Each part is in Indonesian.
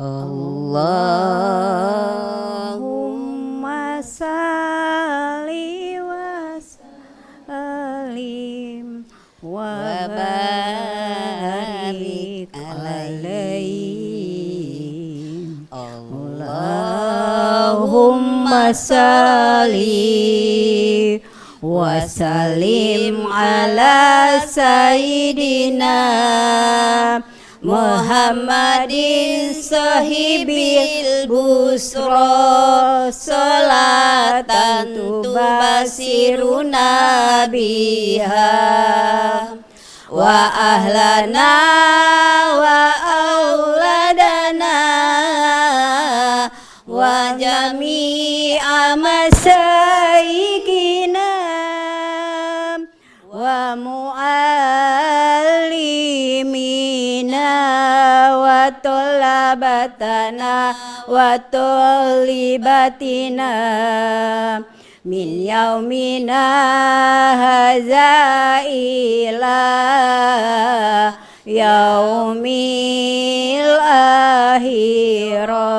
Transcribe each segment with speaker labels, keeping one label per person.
Speaker 1: Allahumma salli wa sallim wa barik alaihi. Allahumma salli wa sallim ala sayyidina Muhammadin sahibil busra salatan tubasiruna biha wa ahlana wa auladana wa jami'a masaikina wa muallimina wa tolabatana wa tolibatina min yaumina haza ila yaumil akhiram.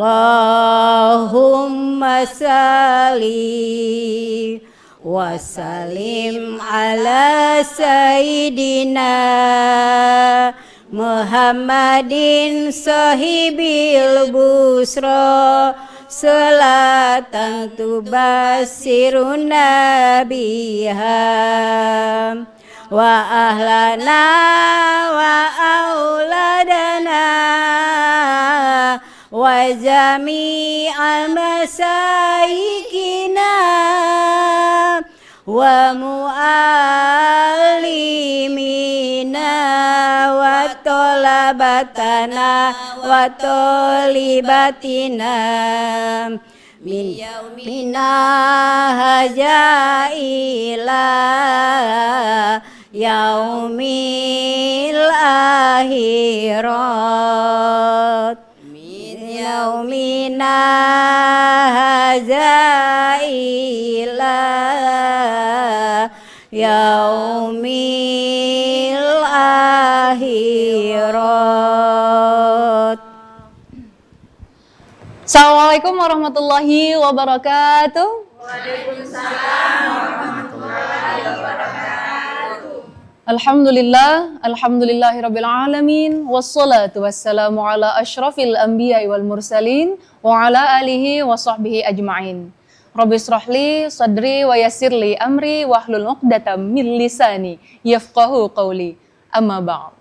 Speaker 1: Allahumma salli wa sallim ala sayyidina Muhammadin sahibil busra salatan tubasiruna biha wa ahlana wa auladana wa jami'al masaikina wa muallimina wa tolabatana wa tolibatina min yaumina haja ila yaumil akhirat. Yaumina haza ila yaumil akhirat.
Speaker 2: Assalamualaikum warahmatullahi wabarakatuh.
Speaker 1: Waalaikumsalam warahmatullahi wabarakatuh.
Speaker 2: Alhamdulillahirabbil alamin wassalatu wassalamu ala asyrafil anbiya'i wal mursalin wa ala alihi wa sahbihi ajma'in. Rabbi shrahli sadri wa yassirli amri wahlul 'uqdatam min lisani yafqahu qawli. Amma ba'd.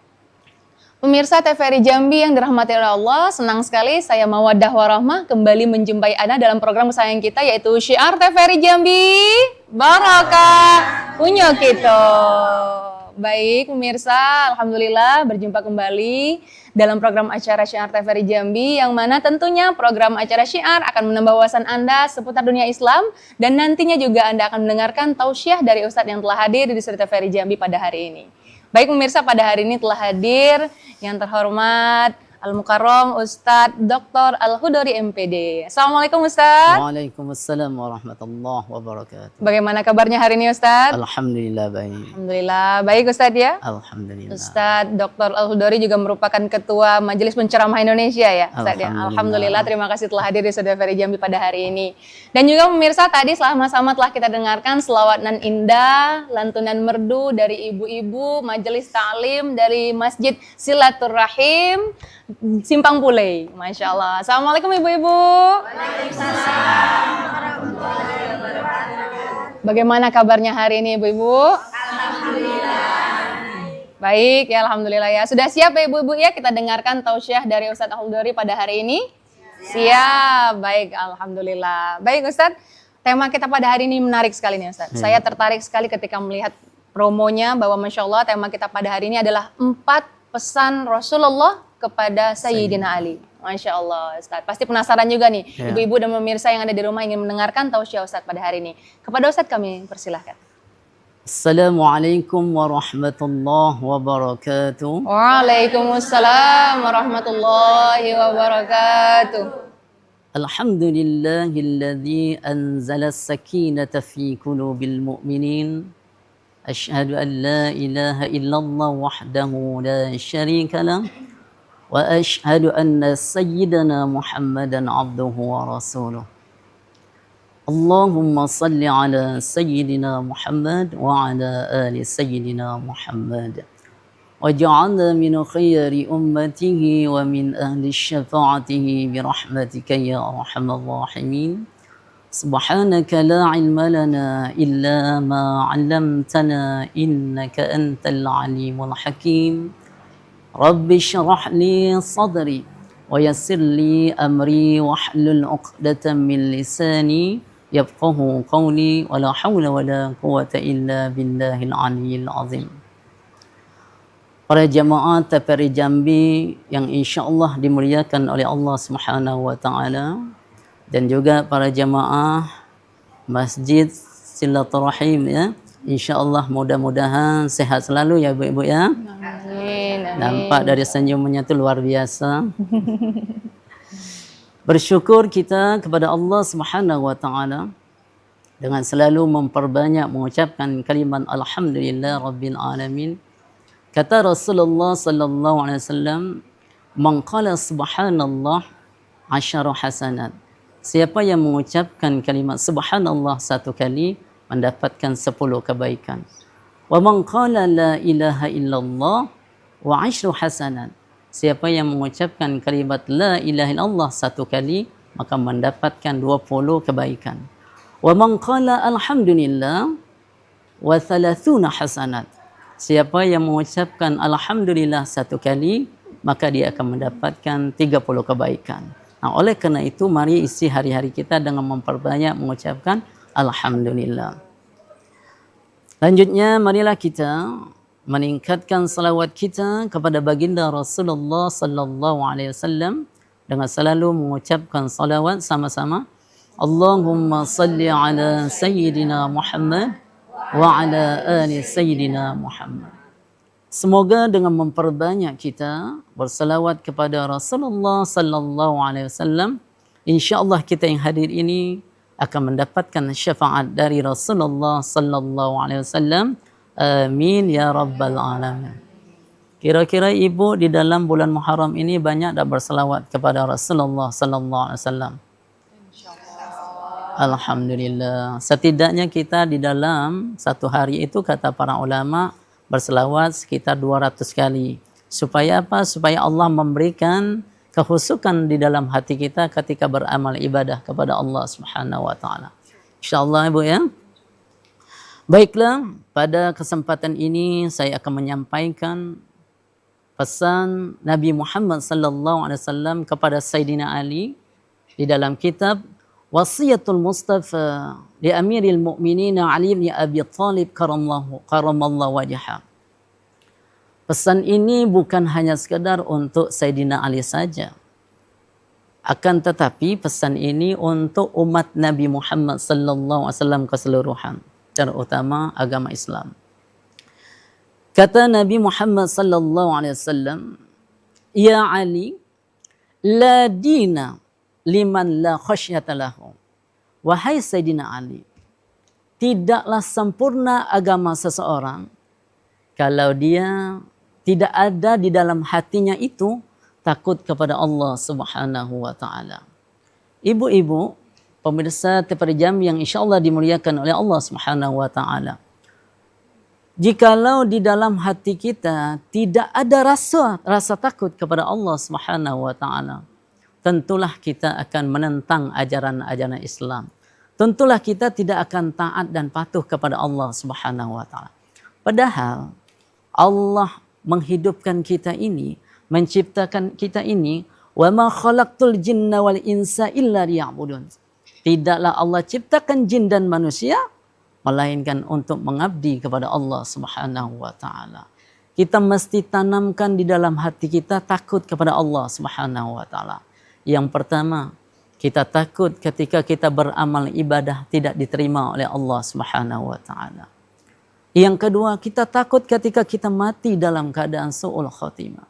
Speaker 2: Pemirsa TVRI Jambi yang dirahmati oleh Allah, senang sekali saya Mawaddah Warahmah kembali menjumpai Anda dalam program kesayangan kita yaitu Syiar TVRI Jambi Barakah Punyo Kita. Baik pemirsa, alhamdulillah berjumpa kembali dalam program acara Syiar TVRI Jambi yang mana tentunya program acara Syiar akan menambah wawasan Anda seputar dunia Islam dan nantinya juga Anda akan mendengarkan tausiah dari Ustadz yang telah hadir di Studio TVRI Jambi pada hari ini. Baik pemirsa, pada hari ini telah hadir yang terhormat Al-Mukarram Ustadz Dr. Al-Hudori MPD. Assalamualaikum Ustadz.
Speaker 3: Waalaikumsalam warahmatullahi wabarakatuh.
Speaker 2: Bagaimana kabarnya hari ini Ustadz?
Speaker 3: Alhamdulillah baik.
Speaker 2: Alhamdulillah baik Ustadz ya.
Speaker 3: Alhamdulillah.
Speaker 2: Ustadz Dr. Al-Hudori juga merupakan Ketua Majelis Penceramah Indonesia ya Ustadz ya. Alhamdulillah, terima kasih telah hadir di Studio TVRI Jambi pada hari ini. Dan juga pemirsa, tadi sama-sama telah kita dengarkan selawat nan indah, lantunan merdu dari ibu-ibu Majelis Ta'lim dari Masjid Silaturrahim Simpang Pulei. Masya Allah. Assalamualaikum ibu-ibu.
Speaker 1: Waalaikumsalam warahmatullahi wabarakatuh.
Speaker 2: Bagaimana kabarnya hari ini ibu-ibu?
Speaker 1: Alhamdulillah.
Speaker 2: Baik ya, alhamdulillah ya. Sudah siap ya ibu-ibu ya kita dengarkan tausiah dari Ustadz Al-Hudori pada hari ini? Siap. Baik, alhamdulillah. Baik Ustadz, tema kita pada hari ini menarik sekali nih Ustadz. Saya tertarik sekali ketika melihat promonya bahwa Masya Allah tema kita pada hari ini adalah 4 pesan Rasulullah kepada Sayyidina Ali. Masya Allah Ustadz. Pasti penasaran juga nih ibu-ibu dan pemirsa yang ada di rumah ingin mendengarkan tausiah Ustadz pada hari ini. Kepada Ustadz kami persilahkan.
Speaker 3: Assalamualaikum warahmatullahi wabarakatuh.
Speaker 2: Waalaikumsalam warahmatullahi wabarakatuh.
Speaker 3: Alhamdulillahilladzi anzala as-sakinata fi qulubil mu'minin. Asyhadu an la ilaha illallah wahdahu la syarika lah. وأشهد أن سيدنا محمدا عبده ورسوله اللهم صل على سيدنا محمد وعلى آل سيدنا محمد وجعلنا من خير أمته ومن أهل شفاعته برحمتك يا أرحم الراحمين سبحانك لا علم لنا إلا ما علمتنا إنك أنت العليم الحكيم رب اشرح لي صدري ويسر لي أمري واحلل عقدة من لساني يفقه قولي ولا حول ولا قوة إلا بالله العلي العظيم. Para jamaah TPRI Jambi yang insya-Allah dimuliakan oleh Allah Subhanahu wa taala dan juga para jamaah Masjid Silaturahim ya. Insya-Allah mudah-mudahan sehat selalu ya Bu-ibu ya.
Speaker 2: Amin.
Speaker 3: Nampak dari senyumannya itu luar biasa. Bersyukur kita kepada Allah Subhanahu wa taala dengan selalu memperbanyak mengucapkan kalimat alhamdulillah rabbil alamin. Kata Rasulullah sallallahu alaihi wasallam, "Man qala subhanallah asyara hasanat." Siapa yang mengucapkan kalimat subhanallah satu kali mendapatkan 10 kebaikan. Wa man qala la ilaha illallah wa asyru hasanat. Siapa yang mengucapkan kalimat la ilaha illallah satu kali maka mendapatkan 20 kebaikan. Wa man qala alhamdulillah wa 30 hasanat. Siapa yang mengucapkan alhamdulillah satu kali maka dia akan mendapatkan 30 kebaikan. Nah, oleh kerana itu mari isi hari-hari kita dengan memperbanyak mengucapkan alhamdulillah. Lanjutnya marilah kita meningkatkan salawat kita kepada baginda Rasulullah sallallahu alaihi wasallam dengan selalu mengucapkan salawat sama-sama. Allahumma salli ala sayyidina Muhammad wa ala ali sayyidina Muhammad. Semoga dengan memperbanyak kita bersalawat kepada Rasulullah sallallahu alaihi wasallam, insya-Allah kita yang hadir ini akan mendapatkan syafaat dari Rasulullah sallallahu alaihi wasallam. Amin ya rabbal alamin. Kira-kira ibu di dalam bulan Muharram ini banyak tak bersalawat kepada Rasulullah sallallahu alaihi wasallam? Alhamdulillah. Setidaknya kita di dalam satu hari itu kata para ulama berselawat sekitar 200 kali. Supaya apa? Supaya Allah memberikan kehusukan di dalam hati kita ketika beramal ibadah kepada Allah Subhanahu wa taala. Insyaallah Ibu ya. Baiklah, pada kesempatan ini saya akan menyampaikan pesan Nabi Muhammad sallallahu alaihi wasallam kepada Sayyidina Ali di dalam kitab Wasiyatul Mustafa li Amiril Mu'minin Ali bin Abi Thalib karamallahu wajhah. Pesan ini bukan hanya sekadar untuk Sayyidina Ali saja. Akan tetapi pesan ini untuk umat Nabi Muhammad sallallahu alaihi wasallam keseluruhan, terutama agama Islam. Kata Nabi Muhammad sallallahu alaihi wasallam, "Ya Ali, la dina liman la khasyata lahu." Wahai Sayyidina Ali, tidaklah sempurna agama seseorang kalau dia tidak ada di dalam hatinya itu takut kepada Allah Subhanahu wa taala. Ibu-ibu, pemirsa TPRI Jambi yang insya-Allah dimuliakan oleh Allah Subhanahu wa taala. Jikalau di dalam hati kita tidak ada rasa takut kepada Allah Subhanahu wa taala, tentulah kita akan menentang ajaran-ajaran Islam. Tentulah kita tidak akan taat dan patuh kepada Allah Subhanahu wa taala. Padahal Allah menghidupkan kita ini, menciptakan kita ini, wa ma khalaqtul jinna wal insa illa liya'budun. Tidaklah Allah ciptakan jin dan manusia melainkan untuk mengabdi kepada Allah Subhanahu wa taala. Kita mesti tanamkan di dalam hati kita takut kepada Allah Subhanahu wa taala. Yang pertama, kita takut ketika kita beramal ibadah tidak diterima oleh Allah Subhanahu wa taala. Yang kedua, kita takut ketika kita mati dalam keadaan su'ul khatimah.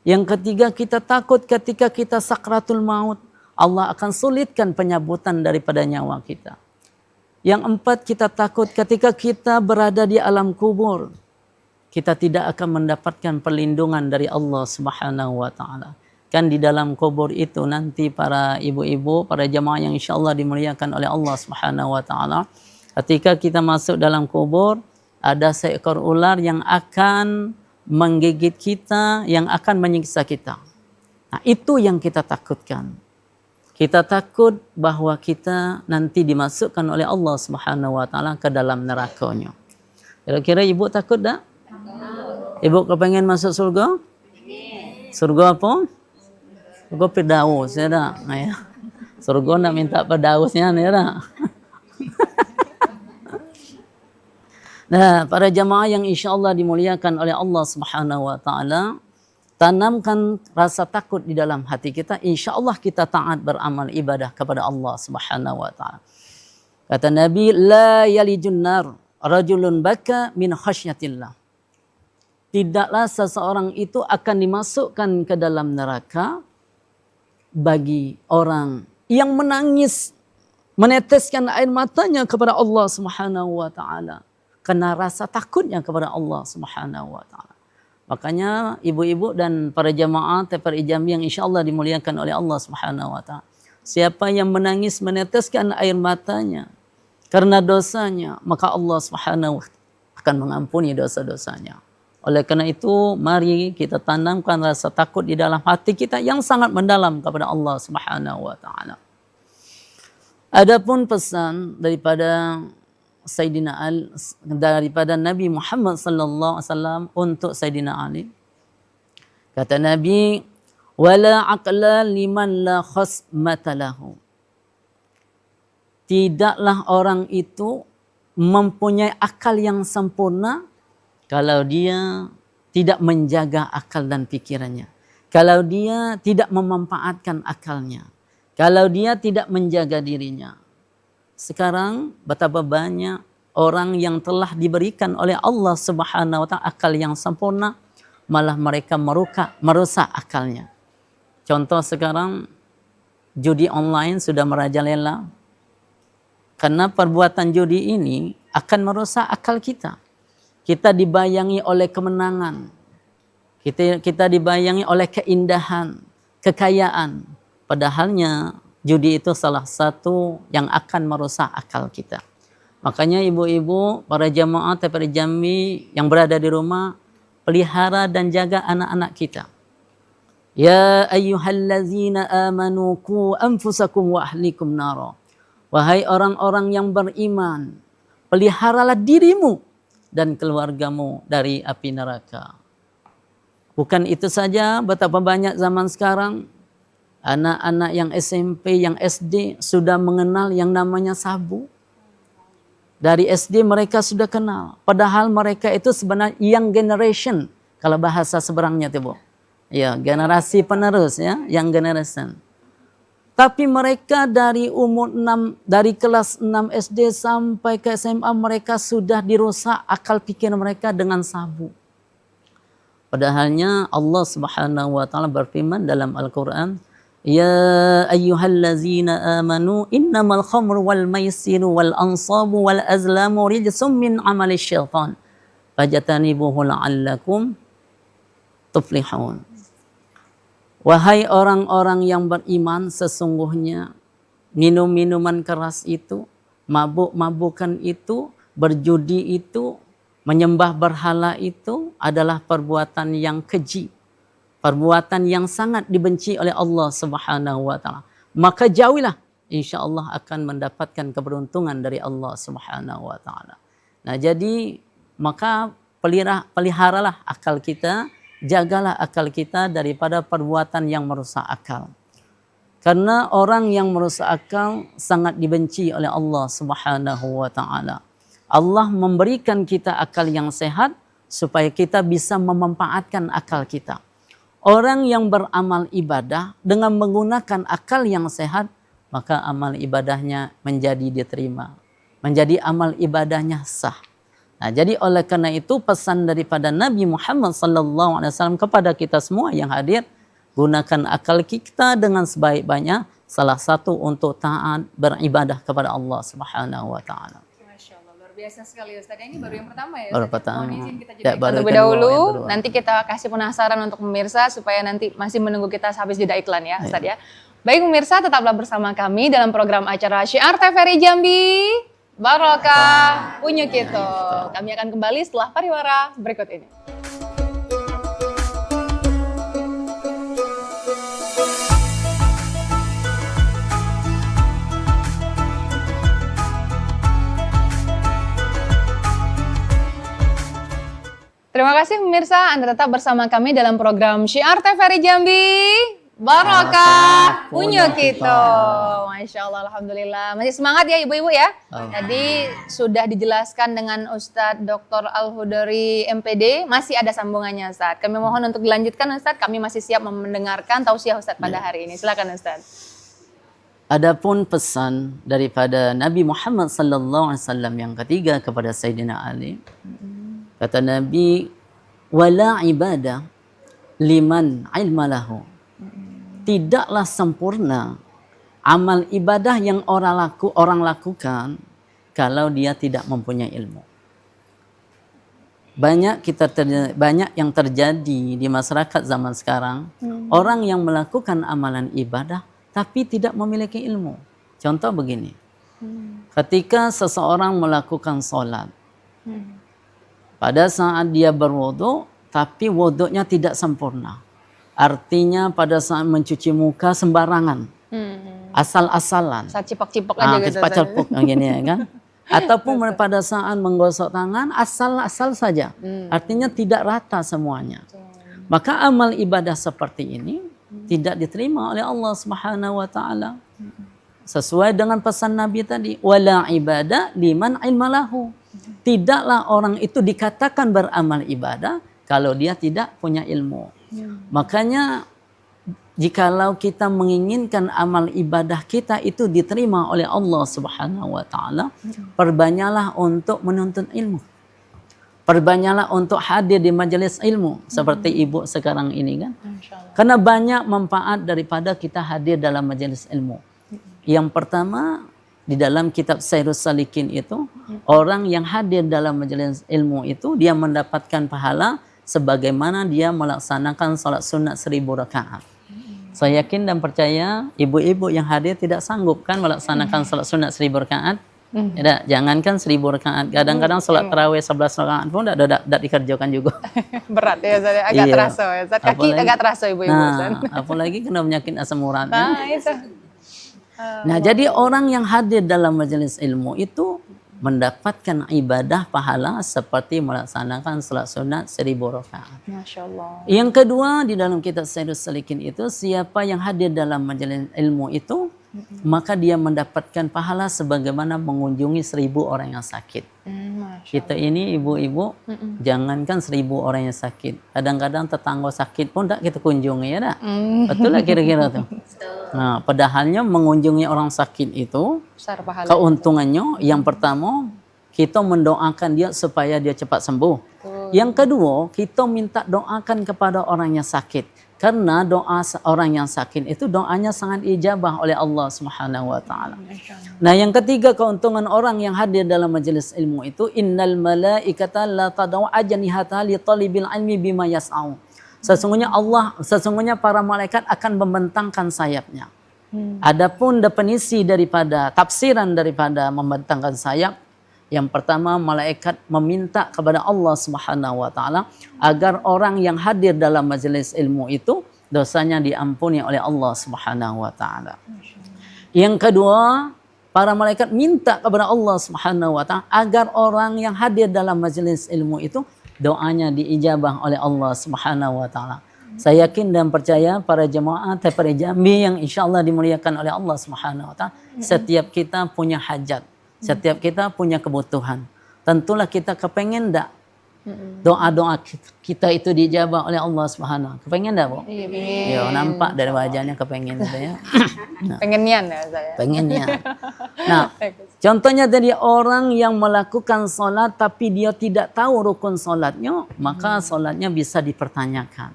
Speaker 3: Yang ketiga, kita takut ketika kita sakratul maut, Allah akan sulitkan penyabutan daripada nyawa kita. Yang empat, kita takut ketika kita berada di alam kubur. kita tidak akan mendapatkan perlindungan dari Allah Subhanahu wa taala. Kan di dalam kubur itu nanti para ibu-ibu, para jamaah yang insyaallah dimuliakan oleh Allah Subhanahu wa taala, ketika kita masuk dalam kubur ada seekor ular yang akan menggigit kita, yang akan menyiksa kita. Nah, itu yang kita takutkan. Kita takut bahwa kita nanti dimasukkan oleh Allah Subhanahu wa taala ke dalam nerakanya. Kira-kira ibu takut tak? Ibu kepengen masuk surga? Surga apa? Surga Firdaus, ya tak? Nah, ya. Surga nak minta Firdausnya, ya tak? Nah, para jamaah yang insyaallah dimuliakan oleh Allah Subhanahu wa taala, tanamkan rasa takut di dalam hati kita, insyaallah kita taat beramal ibadah kepada Allah Subhanahu wa taala. Kata Nabi, la yalijun nar rajulun baka min khasyatillah. Tidaklah seseorang itu akan dimasukkan ke dalam neraka bagi orang yang menangis, meneteskan air matanya kepada Allah Subhanahu wa taala karena rasa takutnya kepada Allah Subhanahu wa taala. Makanya ibu-ibu dan para jamaah TPRI Jambi yang insyaallah dimuliakan oleh Allah Subhanahu wa taala, siapa yang menangis meneteskan air matanya karena dosanya, maka Allah Subhanahu wa taala akan mengampuni dosa-dosanya. Oleh karena itu, mari kita tanamkan rasa takut di dalam hati kita yang sangat mendalam kepada Allah Subhanahu wa taala. Adapun pesan daripada Sayyidina Ali, daripada Nabi Muhammad sallallahu alaihi wasallam untuk Sayyidina Ali, kata Nabi, wala aqla liman la khasmata lahu. Tidaklah orang itu mempunyai akal yang sempurna kalau dia tidak menjaga akal dan pikirannya, kalau dia tidak memanfaatkan akalnya, kalau dia tidak menjaga dirinya. Sekarang betapa banyak orang yang telah diberikan oleh Allah Subhanahu wa taala akal yang sempurna, malah mereka merusak akalnya. Contoh sekarang judi online sudah merajalela. Karena perbuatan judi ini akan merusak akal kita. Kita dibayangi oleh kemenangan. Kita dibayangi oleh keindahan, kekayaan. Padahalnya judi itu salah satu yang akan merusak akal kita. Makanya ibu-ibu, para jamaah TPRI Jambi yang berada di rumah, pelihara dan jaga anak-anak kita. Ya ayyuhallazina amanu qu anfusakum wa ahlikum nara. Wahai orang-orang yang beriman, peliharalah dirimu dan keluargamu dari api neraka. Bukan itu saja, betapa banyak zaman sekarang anak-anak yang SMP, yang SD sudah mengenal yang namanya sabu. Dari SD mereka sudah kenal. Padahal mereka itu sebenarnya young generation. Kalau bahasa seberangnya itu, Bu. Ya, generasi penerus ya, young generation. Tapi mereka dari umur 6, dari kelas 6 SD sampai ke SMA mereka sudah dirusak akal pikir mereka dengan sabu. Padahalnya Allah Subhanahu wa taala berfirman dalam Al-Qur'an, ya ayyuhallazina amanu innamal khamru wal maisiru wal ansabu wal azlamu rijsum min amali syaitan fajtanibuhu la'allakum tuflihun. Wahai orang-orang yang beriman, sesungguhnya minum-minuman keras itu, mabuk-mabukan itu, berjudi itu, menyembah berhala itu adalah perbuatan yang keji. Perbuatan yang sangat dibenci oleh Allah Subhanahu wa taala. Maka jauhilah, insyaallah akan mendapatkan keberuntungan dari Allah Subhanahu wa taala. Nah, jadi maka peliharalah akal kita, jagalah akal kita daripada perbuatan yang merusak akal. Karena orang yang merusak akal sangat dibenci oleh Allah Subhanahu wa taala. Allah memberikan kita akal yang sehat supaya kita bisa memanfaatkan akal kita. Orang yang beramal ibadah dengan menggunakan akal yang sehat, maka amal ibadahnya menjadi diterima. Menjadi amal ibadahnya sah. Nah, jadi oleh karena itu pesan daripada Nabi Muhammad sallallahu alaihi wasallam kepada kita semua yang hadir, gunakan akal kita dengan sebaik-baiknya, salah satu untuk taat beribadah kepada Allah Subhanahu wa taala.
Speaker 2: Masya Allah, luar biasa sekali Ustaz. Ini baru yang pertama ya
Speaker 3: Baru
Speaker 2: Ustaz?
Speaker 3: pertama.
Speaker 2: Mohon izin kita
Speaker 3: Ya,
Speaker 2: jeda
Speaker 3: baru
Speaker 2: terlebih
Speaker 3: kedua,
Speaker 2: dahulu.
Speaker 3: yang kedua.
Speaker 2: Nanti kita kasih penasaran untuk pemirsa supaya nanti masih menunggu kita habis jeda iklan ya Ustaz ya. Baik pemirsa, tetaplah bersama kami dalam program acara Syiar TVRI Jambi. Barokah punya kita. Kami akan kembali setelah pariwara berikut ini. Terima kasih pemirsa, Anda tetap bersama kami dalam program Syiar TVRI Jambi. Barokah punya kita. Masya Allah, Alhamdulillah. Masih semangat ya ibu-ibu ya? Tadi sudah dijelaskan dengan Ustadz Dr. Al-Hudari MPD. Masih ada sambungannya Ustadz. Kami mohon untuk dilanjutkan Ustadz. Kami masih siap mendengarkan tausiah Ustadz pada hari ini. Silakan Ustadz.
Speaker 3: Adapun pesan daripada Nabi Muhammad sallallahu alaihi wasallam yang ketiga kepada Sayyidina Ali. Kata Nabi, wala ibadah liman ilma lahu. Tidaklah sempurna amal ibadah yang orang lakukan kalau dia tidak mempunyai ilmu. Banyak yang terjadi di masyarakat zaman sekarang, orang yang melakukan amalan ibadah tapi tidak memiliki ilmu. Contoh begini. Ketika seseorang melakukan sholat, pada saat dia berwudu, tapi wudunya tidak sempurna. Artinya pada saat mencuci muka sembarangan, asal-asalan.
Speaker 2: Saat cipak-cipak aja gitu.
Speaker 3: Cipak-cipak gini ya kan. Ataupun pada saat menggosok tangan asal-asal saja. Artinya tidak rata semuanya. Maka amal ibadah seperti ini tidak diterima oleh Allah Subhanahu wa taala. Sesuai dengan pesan Nabi tadi, wala ibadah liman ilmalahu. Tidaklah orang itu dikatakan beramal ibadah kalau dia tidak punya ilmu. Makanya jikalau kita menginginkan amal ibadah kita itu diterima oleh Allah Subhanahu wa taala, perbanyaklah untuk menuntut ilmu. Perbanyaklah untuk hadir di majelis ilmu seperti ibu sekarang ini kan. Karena banyak manfaat daripada kita hadir dalam majelis ilmu. Yang pertama, di dalam kitab Sairus Salikin itu, orang yang hadir dalam majelis ilmu itu dia mendapatkan pahala sebagaimana dia melaksanakan salat sunat 1000 rakaat. Saya yakin dan percaya ibu-ibu yang hadir tidak sanggup kan melaksanakan salat sunat 1000 rakaat. Ya, jangankan 1000 rakaat, kadang-kadang salat tarawih 11 rakaat pun tidak dikerjakan juga.
Speaker 2: Berat ya Ustaz, agak
Speaker 3: Iya.
Speaker 2: terasa ya Ustaz. Kaki agak terasa ibu-ibu Ustaz.
Speaker 3: Apalagi kena penyakit asam urat.
Speaker 2: Nah, itu.
Speaker 3: Nah, jadi orang yang hadir dalam majelis ilmu itu mendapatkan ibadah pahala seperti melaksanakan salat sunat 1000 rakaat.
Speaker 2: Masya Allah.
Speaker 3: Yang kedua di dalam kitab Sairus Salikin itu, siapa yang hadir dalam majelis ilmu itu, maka dia mendapatkan pahala sebagaimana mengunjungi 1000 orang yang sakit. Kita ini ibu-ibu, jangankan 1000 orang yang sakit, kadang-kadang tetangga sakit pun tak kita kunjungi ya tak? Betul lah kira-kira tuh. Nah, padahalnya mengunjungi orang sakit itu
Speaker 2: Besar pahala.
Speaker 3: keuntungannya yang pertama kita mendoakan dia supaya dia cepat sembuh. Yang kedua, kita minta doakan kepada orang yang sakit. Karena doa orang yang sakit itu doanya sangat ijabah oleh Allah Subhanahu wa taala. Nah, yang ketiga keuntungan orang yang hadir dalam majelis ilmu itu, innal malaikata la tad'u ajnihata li talibil ilmi bima yas'au. Sesungguhnya para malaikat akan membentangkan sayapnya. Adapun definisi daripada tafsiran daripada membentangkan sayap, yang pertama malaikat meminta kepada Allah Subhanahu wa taala agar orang yang hadir dalam majelis ilmu itu dosanya diampuni oleh Allah Subhanahu wa taala. Yang kedua, para malaikat minta kepada Allah Subhanahu wa taala agar orang yang hadir dalam majelis ilmu itu doanya diijabah oleh Allah Subhanahu wa taala. Saya yakin dan percaya para jemaah TVRI Jambi yang insyaallah dimuliakan oleh Allah Subhanahu wa taala, setiap kita punya hajat. Setiap kita punya kebutuhan. Tentulah kita kepengen tak doa-doa kita itu dijawab oleh Allah Subhanahu. Kepengen tak, Bu? Iya, nampak dari wajahnya kepengen gitu ya. Nah,
Speaker 2: Pengennya ya saya.
Speaker 3: pengennya. Nah, contohnya tadi orang yang melakukan sholat tapi dia tidak tahu rukun sholatnya, maka sholatnya bisa dipertanyakan.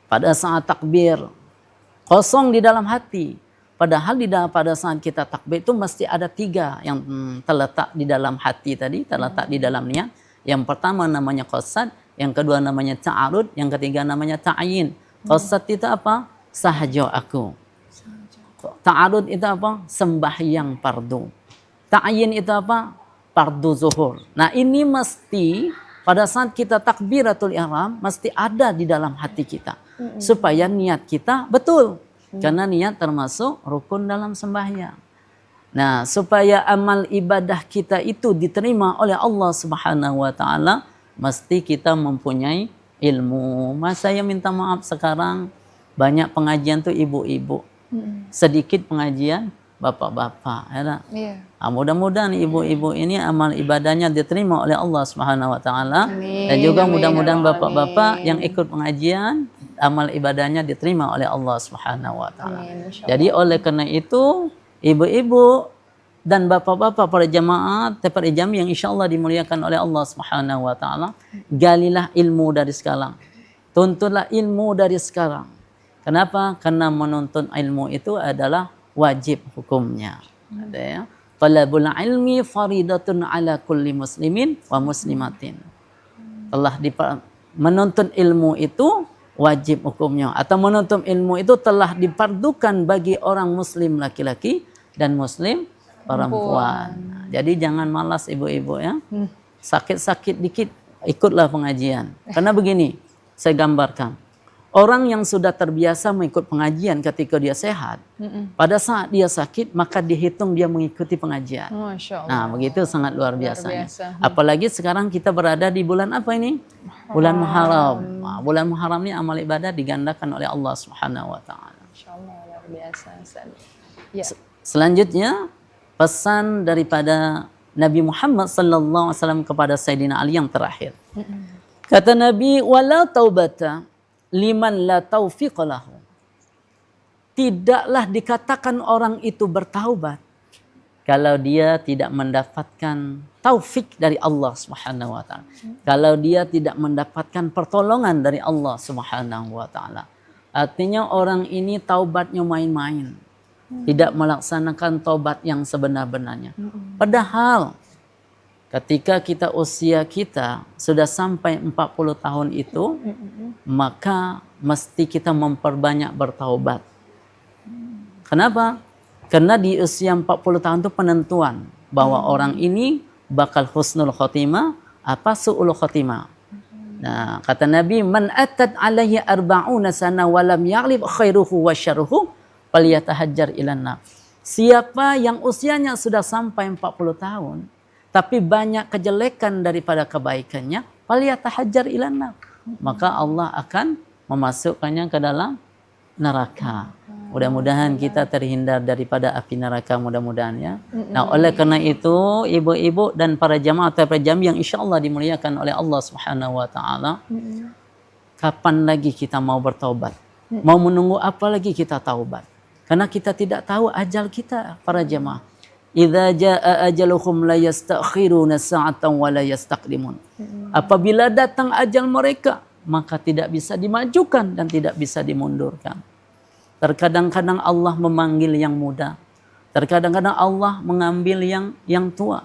Speaker 3: Pada saat takbir, kosong di dalam hati. Padahal pada saat kita takbir itu mesti ada 3 yang terletak di dalam hati tadi, terletak di dalam niat. Yang pertama namanya qasad, yang kedua namanya ta'arud, yang ketiga namanya ta'yin. Qasad itu apa? Sahaja aku. Ta'arud itu apa? Sembahyang fardu. Ta'yin itu apa? Fardu zuhur. Nah ini mesti pada saat kita takbiratul ihram mesti ada di dalam hati kita. Supaya niat kita betul. Karena niat termasuk rukun dalam sembahyang. Nah, supaya amal ibadah kita itu diterima oleh Allah Subhanahu wa taala, mesti kita mempunyai ilmu. Mas saya minta maaf sekarang banyak pengajian tuh ibu-ibu. Sedikit pengajian bapak-bapak, ya tak?
Speaker 2: Iya.
Speaker 3: Nah, mudah-mudahan ibu-ibu ini amal ibadahnya diterima oleh Allah Subhanahu wa taala.
Speaker 2: Amin.
Speaker 3: Dan juga
Speaker 2: Amin.
Speaker 3: mudah-mudahan
Speaker 2: Amin.
Speaker 3: bapak-bapak yang ikut pengajian amal ibadahnya diterima oleh Allah Subhanahu wa taala.
Speaker 2: Amin, insya
Speaker 3: Jadi oleh karena itu ibu-ibu dan bapak-bapak para jamaah TPRI Jambi yang insyaallah dimuliakan oleh Allah Subhanahu wa taala, galilah ilmu dari sekarang. Tuntutlah ilmu dari sekarang. Kenapa? Karena menuntut ilmu itu adalah wajib hukumnya. Ada ya. Talabul ilmi faridatun ala kulli muslimin wa muslimatin. Menuntut ilmu itu wajib hukumnya, atau menuntut ilmu itu telah difardukan bagi orang muslim laki-laki dan muslim perempuan. Nah, jadi jangan malas ibu-ibu ya. Sakit-sakit dikit ikutlah pengajian. Karena begini, saya gambarkan. Orang yang sudah terbiasa mengikut pengajian ketika dia sehat, pada saat dia sakit maka dihitung dia mengikuti pengajian.
Speaker 2: Masya Allah.
Speaker 3: Nah, begitu sangat luar biasanya.
Speaker 2: biasa.
Speaker 3: Apalagi sekarang kita berada di bulan apa ini? Bulan Muharram. Nah, bulan Muharram ini amal ibadah digandakan oleh Allah Subhanahu wa taala.
Speaker 2: Masya Allah, luar biasa. Ustaz. Ya.
Speaker 3: Selanjutnya pesan daripada Nabi Muhammad sallallahu alaihi wasallam kepada Sayyidina Ali yang terakhir. Kata Nabi, wala taubata liman la taufiq lahu. Tidaklah dikatakan orang itu bertaubat kalau dia tidak mendapatkan taufik dari Allah Subhanahu wa taala. Kalau dia tidak mendapatkan pertolongan dari Allah Subhanahu wa taala. Artinya orang ini taubatnya main-main. Tidak melaksanakan taubat yang sebenar-benarnya. Padahal ketika usia kita sudah sampai 40 tahun itu, maka mesti kita memperbanyak bertaubat. Kenapa? Karena di usia 40 tahun itu penentuan bahwa orang ini bakal husnul khotimah apa su'ul khotimah. Nah, kata Nabi, man atat alaihi arba'una sana wa lam yaghlib khairuhu wa syarruhu falyatahajjar ilan nar. Siapa yang usianya sudah sampai 40 tahun tapi banyak kejelekan daripada kebaikannya, falyatahajjar ilan nar. Maka Allah akan memasukkannya ke dalam neraka. Mudah-mudahan kita terhindar daripada api neraka, mudah-mudahan ya. Nah, oleh karena itu ibu-ibu dan para jamaah TPRI Jambi yang insyaallah dimuliakan oleh Allah Subhanahu wa taala, kapan lagi kita mau bertaubat? Mau menunggu apa lagi kita taubat? Karena kita tidak tahu ajal kita, para jamaah. Idza jaa ajaluhum la yastakhiruna sa'atan wa la yastaqdimun. Apabila datang ajal mereka, maka tidak bisa dimajukan dan tidak bisa dimundurkan. Terkadang-kadang Allah memanggil yang muda. Terkadang-kadang Allah mengambil yang tua.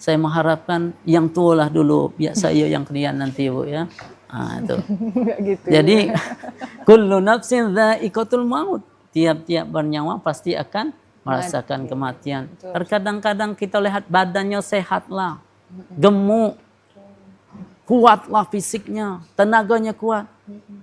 Speaker 3: Saya mengharapkan yang tua lah dulu, biar saya yang kemudian nanti Bu ya. Nah, itu.
Speaker 2: Gitu.
Speaker 3: Jadi kullu nafsin dha'iqatul maut. Tiap-tiap bernyawa pasti akan merasakan kematian. Terkadang-kadang kita lihat badannya sehatlah, gemuk, kuatlah fisiknya, tenaganya kuat.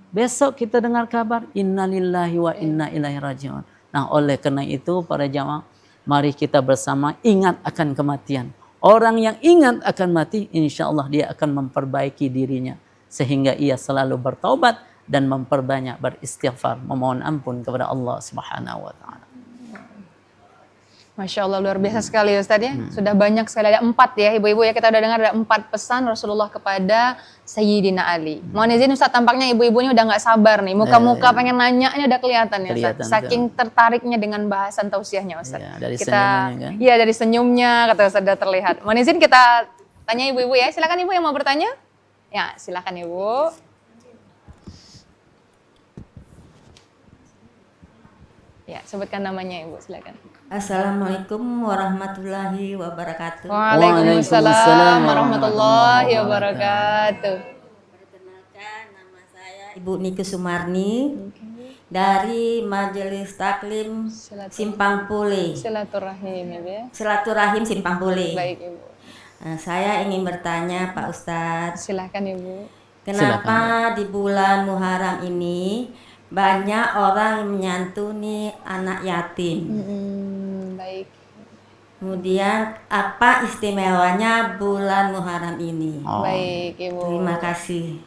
Speaker 3: Besok kita dengar kabar innalillahi wa inna ilaihi rajiun. Nah, oleh karena itu para jamaah, mari kita bersama ingat akan kematian. Orang yang ingat akan mati, insya Allah dia akan memperbaiki dirinya sehingga ia selalu bertaubat dan memperbanyak beristighfar, memohon ampun kepada Allah Subhanahu wa taala.
Speaker 2: Masya Allah, luar biasa sekali Ustaz ya. Sudah banyak sekali, ada 4 ya ibu-ibu ya. Kita udah dengar ada 4 pesan Rasulullah kepada Sayyidina Ali. Mohon izin Ustaz, tampaknya ibu-ibu ini udah gak sabar nih. Muka-muka pengen nanya ini udah kelihatan ya Ustaz. Saking tertariknya dengan bahasan tausiahnya Ustaz.
Speaker 3: Ya, dari senyumnya kan?
Speaker 2: Iya, dari senyumnya kata Ustaz udah terlihat. Mohon izin kita tanya ibu-ibu ya. Silakan ibu yang mau bertanya. Ya, silakan ibu. Ya, sebutkan namanya Ibu, silakan.
Speaker 1: Assalamualaikum warahmatullahi wabarakatuh.
Speaker 2: Waalaikumsalam warahmatullahi wabarakatuh.
Speaker 1: Perkenalkan, nama saya Ibu Nike Sumarni dari Majelis Taklim Simpang Pule.
Speaker 2: Silaturahim Ibu ya.
Speaker 1: Silaturahim Simpang Pule.
Speaker 2: Baik Ibu.
Speaker 1: Saya ingin bertanya Pak Ustadz,
Speaker 2: Silakan Ibu.
Speaker 1: kenapa di bulan Muharram ini banyak orang menyantuni anak yatim?
Speaker 2: Baik.
Speaker 1: Kemudian apa istimewanya bulan Muharram ini?
Speaker 2: Baik Ibu.
Speaker 1: Terima kasih.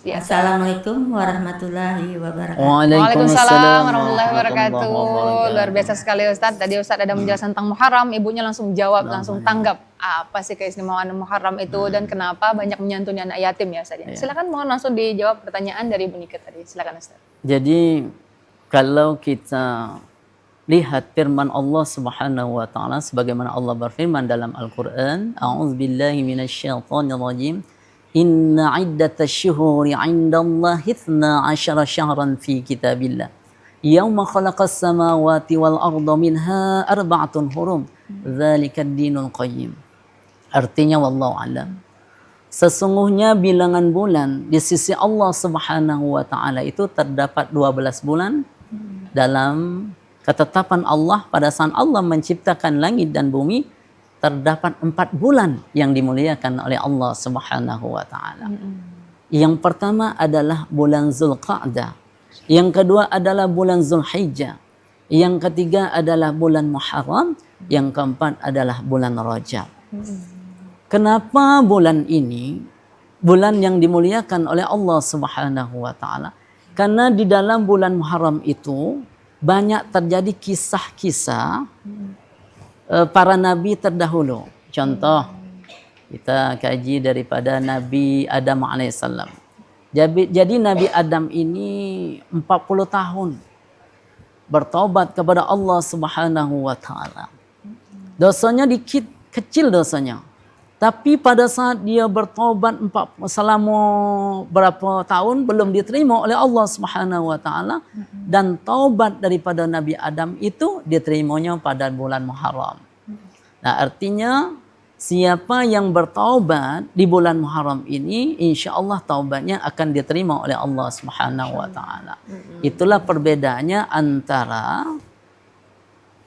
Speaker 2: Ya,
Speaker 1: Assalamualaikum warahmatullahi wabarakatuh.
Speaker 2: Waalaikumsalam warahmatullahi wabarakatuh. Luar biasa sekali Ustadz. Tadi Ustadz ada menjelaskan tentang Muharram, ibunya langsung jawab, langsung tanggap. Apa sih keistimewaan Muharram itu dan kenapa banyak menyantuni anak yatim ya Ustadz? Silakan mohon langsung dijawab pertanyaan dari Ibu Nike tadi. Silakan Ustadz.
Speaker 3: Jadi kalau kita lihat firman Allah Subhanahu wa taala sebagaimana Allah berfirman dalam Al-Qur'an, a'udzubillahi minasyaitonirrajim. Inna iddatash syuhuri 'indallahi 12 syahran fi kitabillah. Yauma khalaqas samawati wal arda minha arba'atun hurum. Dzalikad dinul qayyim. Artinya wallahu alam. Sesungguhnya bilangan bulan di sisi Allah Subhanahu wa taala itu terdapat 12 bulan dalam ketetapan Allah pada saat Allah menciptakan langit dan bumi. Terdapat 4 bulan yang dimuliakan oleh Allah Subhanahu wa taala. Yang pertama adalah bulan Zulqa'dah. Yang kedua adalah bulan Zulhijjah. Yang ketiga adalah bulan Muharram, yang keempat adalah bulan Rajab. Kenapa bulan ini bulan yang dimuliakan oleh Allah Subhanahu wa taala? Karena di dalam bulan Muharram itu banyak terjadi kisah-kisah para nabi terdahulu. Contoh, kita kaji daripada Nabi Adam alaihissalam. Jadi Nabi Adam ini 40 tahun bertobat kepada Allah Subhanahu wa taala. Dosanya dikit, kecil dosanya. Tapi pada saat dia bertobat selama berapa tahun belum diterima oleh Allah Subhanahu wa taala, dan taubat daripada Nabi Adam itu diterimanya pada bulan Muharram. Nah, artinya siapa yang bertaubat di bulan Muharram ini, insya Allah taubatnya akan diterima oleh Allah Subhanahu wa taala. Itulah perbedaannya antara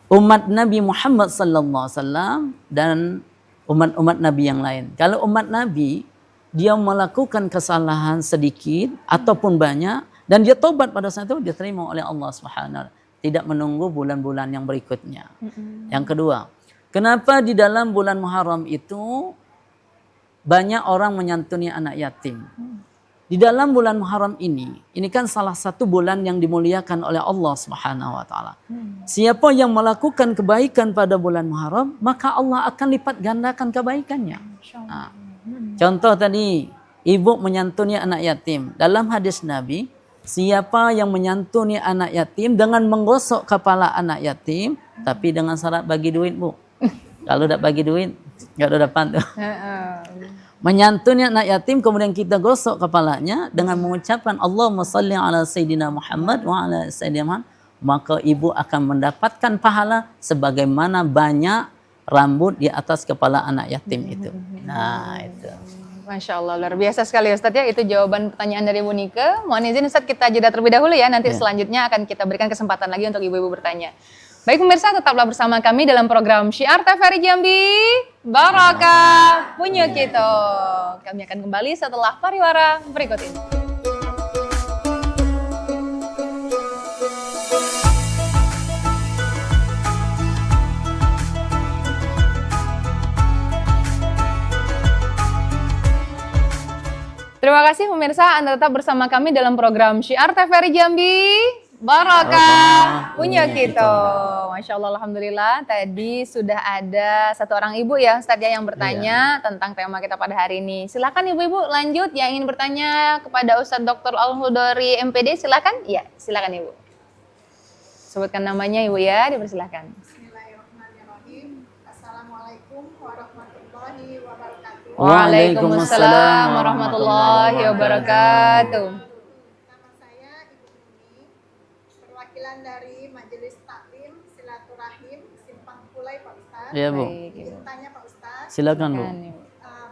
Speaker 3: umat Nabi Muhammad sallallahu alaihi wasallam dan umat-umat Nabi yang lain. Kalau umat Nabi, dia melakukan kesalahan sedikit ataupun banyak dan dia taubat pada saat itu diterima oleh Allah Subhanahu wa taala, tidak menunggu bulan-bulan yang berikutnya. Yang kedua, kenapa di dalam bulan Muharram itu banyak orang menyantuni anak yatim? Di dalam bulan Muharram ini kan salah satu bulan yang dimuliakan oleh Allah Subhanahu wa taala. Siapa yang melakukan kebaikan pada bulan Muharram, maka Allah akan lipat gandakan kebaikannya. Nah, contoh tadi, ibu menyantuni anak yatim. Dalam hadis Nabi, siapa yang menyantuni anak yatim dengan menggosok kepala anak yatim, tapi dengan syarat bagi duit, Bu. Kalau tidak bagi duit, enggak ada dapat tuh. Menyantuni anak yatim kemudian kita gosok kepalanya dengan mengucapkan Allahumma salli ala Sayyidina Muhammad wa ala Sayyidina Muhammad, maka ibu akan mendapatkan pahala sebagaimana banyak rambut di atas kepala anak yatim itu. Nah, itu.
Speaker 2: Masya Allah, luar biasa sekali Ustadz ya. Itu jawaban pertanyaan dari Bu Nike. Mohon izin Ustadz kita jeda terlebih dahulu ya. Nanti selanjutnya akan kita berikan kesempatan lagi untuk ibu-ibu bertanya. Baik pemirsa, tetaplah bersama kami dalam program Syiar TVRI Jambi, Barokah punya kita. Kami akan kembali setelah pariwara berikut ini. Terima kasih pemirsa, Anda tetap bersama kami dalam program Syiar TVRI Jambi, Barokah punya kita. Masya Allah, alhamdulillah. Tadi sudah ada satu orang ibu ya Ustadz ya yang bertanya tentang tema kita pada hari ini. Silakan ibu-ibu lanjut yang ingin bertanya kepada Ustadz Dr. Al-Hudori MPD. Silakan. Iya, silakan ibu. Sebutkan namanya ibu ya, dipersilakan.
Speaker 4: Bismillahirrahmanirrahim. Assalamualaikum warahmatullahi wabarakatuh.
Speaker 2: Waalaikumsalam warahmatullahi wabarakatuh.
Speaker 4: Nama saya Ibu Nuni. perwakilan dari Majelis Taklim Silaturahim Simpang Pulai Pak Ustadz.
Speaker 3: Ya Bu,
Speaker 2: Baik, Ibu.
Speaker 4: Izin tanya Pak Ustadz,
Speaker 3: silakan Bu.
Speaker 2: Silakan, Ibu.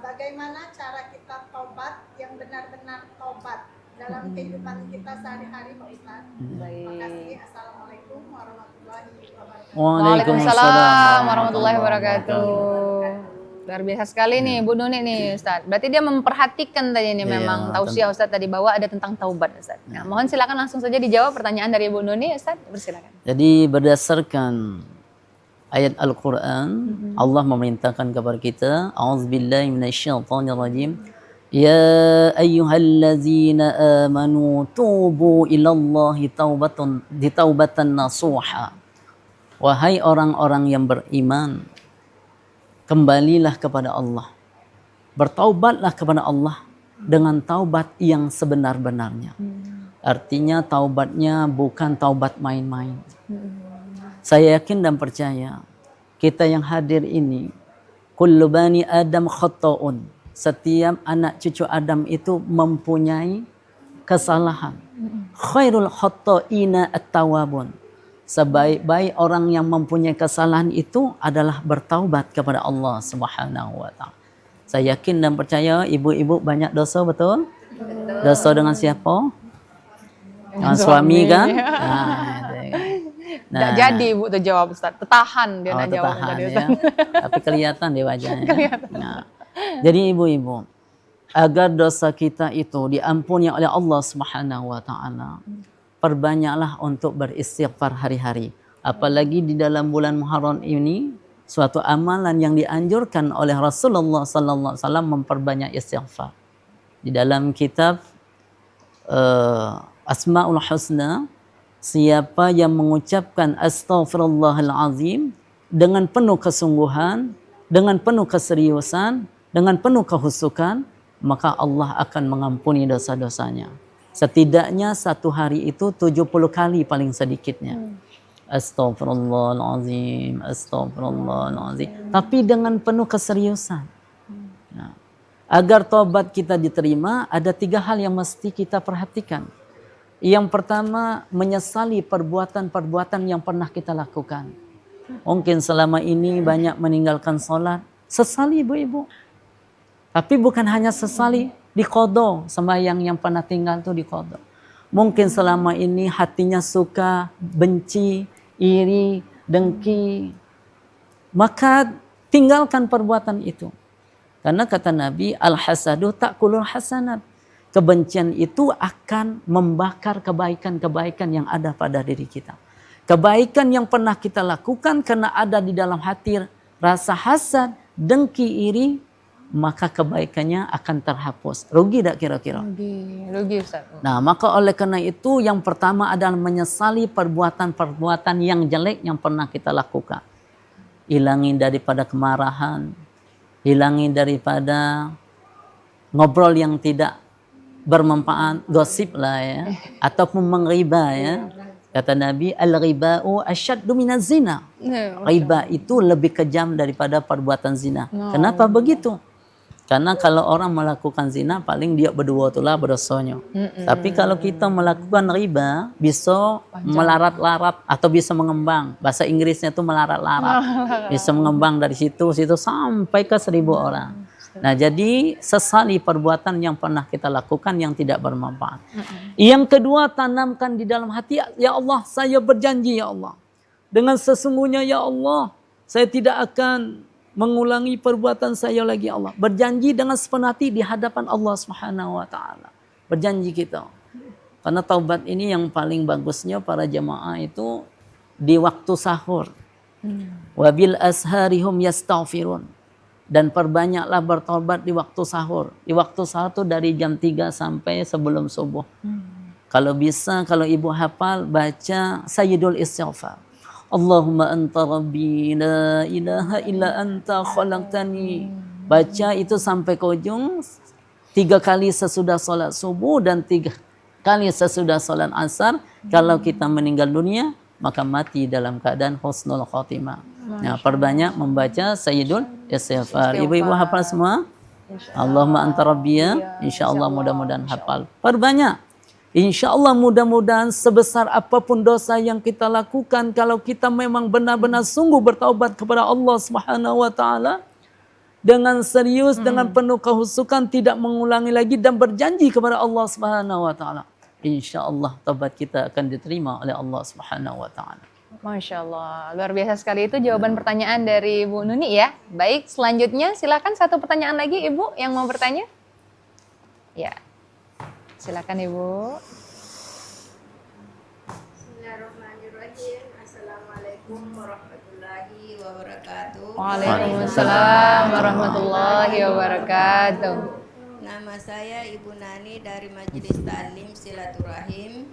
Speaker 4: bagaimana cara kita tobat yang benar-benar tobat dalam kehidupan kita sehari-hari Pak Ustadz? Terima kasih. Assalamualaikum warahmatullahi wabarakatuh.
Speaker 2: Waalaikumsalam warahmatullahi wabarakatuh. Luar biasa sekali nih Bu Nuni nih Ustaz. Berarti dia memperhatikan tadi ini
Speaker 3: Iya,
Speaker 2: memang tausiah Ustaz tadi bahwa ada tentang taubat Ustaz. Nah, mohon silakan langsung saja dijawab pertanyaan dari Bu Nuni Ustaz. Bersilakan.
Speaker 3: Jadi berdasarkan ayat Al-Quran, Allah memerintahkan kepada kita, A'udzubillahi minasyaitonirrajim. Ya ayyuhallazina amanu tubu ilallahi taubatan nasuha. Wahai orang-orang yang beriman, kembalilah kepada Allah. Bertaubatlah kepada Allah dengan taubat yang sebenar-benarnya. Artinya taubatnya bukan taubat main-main. Saya yakin dan percaya kita yang hadir ini, kullu bani Adam khata'un. Setiap anak cucu Adam itu mempunyai kesalahan. Khairul khata'ina at-tawabun. Sebaik-baik orang yang mempunyai kesalahan itu adalah bertaubat kepada Allah Subhanahu wa taala. Saya yakin dan percaya ibu-ibu banyak dosa, betul? Dosa dengan siapa? Dengan suami kan?
Speaker 2: Nggak jadi Ibu tuh jawab Ustaz. Tertahan dia nak jawab
Speaker 3: tertahan
Speaker 2: tadi
Speaker 3: ya.
Speaker 2: Ustaz.
Speaker 3: Tapi kelihatan di wajahnya. Nah, jadi ibu-ibu, agar dosa kita itu diampuni oleh Allah Subhanahu wa taala, perbanyaklah untuk beristighfar hari-hari. Apalagi di dalam bulan Muharram ini, suatu amalan yang dianjurkan oleh Rasulullah sallallahu alaihi wasallam memperbanyak istighfar. Di dalam kitab Asmaul Husna, siapa yang mengucapkan astaghfirullahalazim dengan penuh kesungguhan, dengan penuh keseriusan, dengan penuh kehusukan, maka Allah akan mengampuni dosa-dosanya. Setidaknya satu hari itu 70 kali paling sedikitnya. Astaghfirullahalazim, astaghfirullahalazim. Tapi dengan penuh keseriusan. Nah, agar tobat kita diterima, ada 3 hal yang mesti kita perhatikan. Yang pertama, menyesali perbuatan-perbuatan yang pernah kita lakukan. Mungkin selama ini banyak meninggalkan sholat. Sesali ibu-ibu. Tapi bukan hanya sesali, diqadha sembahyang yang pernah tinggal itu diqadha. Mungkin selama ini hatinya suka, benci, iri, dengki. Maka tinggalkan perbuatan itu. Karena kata Nabi, al-hasadu ta'kulul hasanat. Kebencian itu akan membakar kebaikan-kebaikan yang ada pada diri kita. Kebaikan yang pernah kita lakukan karena ada di dalam hati rasa hasad, dengki, iri, maka kebaikannya akan terhapus. Rugi tak kira-kira?
Speaker 2: Rugi Ustaz.
Speaker 3: Nah, maka oleh karena itu yang pertama adalah menyesali perbuatan-perbuatan yang jelek yang pernah kita lakukan. Hilangin daripada kemarahan, hilangin daripada ngobrol yang tidak bermanfaat, gosip lah ya, ataupun mengriba ya. Kata Nabi, al-riba'u asyaddu minaz zina. Riba itu lebih kejam daripada perbuatan zina. Kenapa begitu? Karena kalau orang melakukan zina, paling dia berdua itulah berdosanya. Tapi kalau kita melakukan riba, bisa melarat-larat atau bisa mengembang. Bahasa Inggrisnya itu melarat-larat. Bisa mengembang dari situ sampai ke 1000 orang. Nah, jadi sesali perbuatan yang pernah kita lakukan yang tidak bermanfaat. Yang kedua, tanamkan di dalam hati, ya Allah, saya berjanji ya Allah. Dengan sesungguhnya ya Allah, saya tidak akan mengulangi perbuatan saya lagi ya Allah. Berjanji dengan sepenuh hati di hadapan Allah Subhanahu wa taala. Berjanji kita. Karena taubat ini yang paling bagusnya para jamaah itu di waktu sahur. Wabil asharihum yastaghfirun. Dan perbanyaklah bertobat di waktu sahur. Di waktu sahur itu dari jam 3 sampai sebelum subuh. Kalau bisa, kalau ibu hafal, baca Sayyidul Istighfar. Allahumma anta rabbi la ilaha illa anta khalaqtani. Baca itu sampai ke ujung. 3 kali sesudah sholat subuh dan 3 kali sesudah sholat asar. Kalau kita meninggal dunia, maka mati dalam keadaan husnul khotimah. Nah, perbanyak membaca Sayyidul Istighfar. Ibu-ibu hafal semua? Allahumma anta rabbiya. InsyaAllah mudah-mudahan hafal. Perbanyak. Insya Allah mudah-mudahan sebesar apapun dosa yang kita lakukan, kalau kita memang benar-benar sungguh bertaubat kepada Allah Subhanahu wa taala dengan serius, dengan penuh kehusukan, tidak mengulangi lagi dan berjanji kepada Allah Subhanahu wa taala, insya Allah taubat kita akan diterima oleh Allah Subhanahu wa taala.
Speaker 2: Masya Allah, luar biasa sekali itu jawaban pertanyaan dari Bu Nuni ya. Baik, selanjutnya silakan satu pertanyaan lagi Ibu yang mau bertanya. Ya, silakan Ibu.
Speaker 5: Bismillahirrahmanirrahim. Assalamualaikum warahmatullahi wabarakatuh.
Speaker 2: Waalaikumsalam warahmatullahi wabarakatuh.
Speaker 5: Nama saya Ibu Nani dari Majelis Taklim Silaturahim.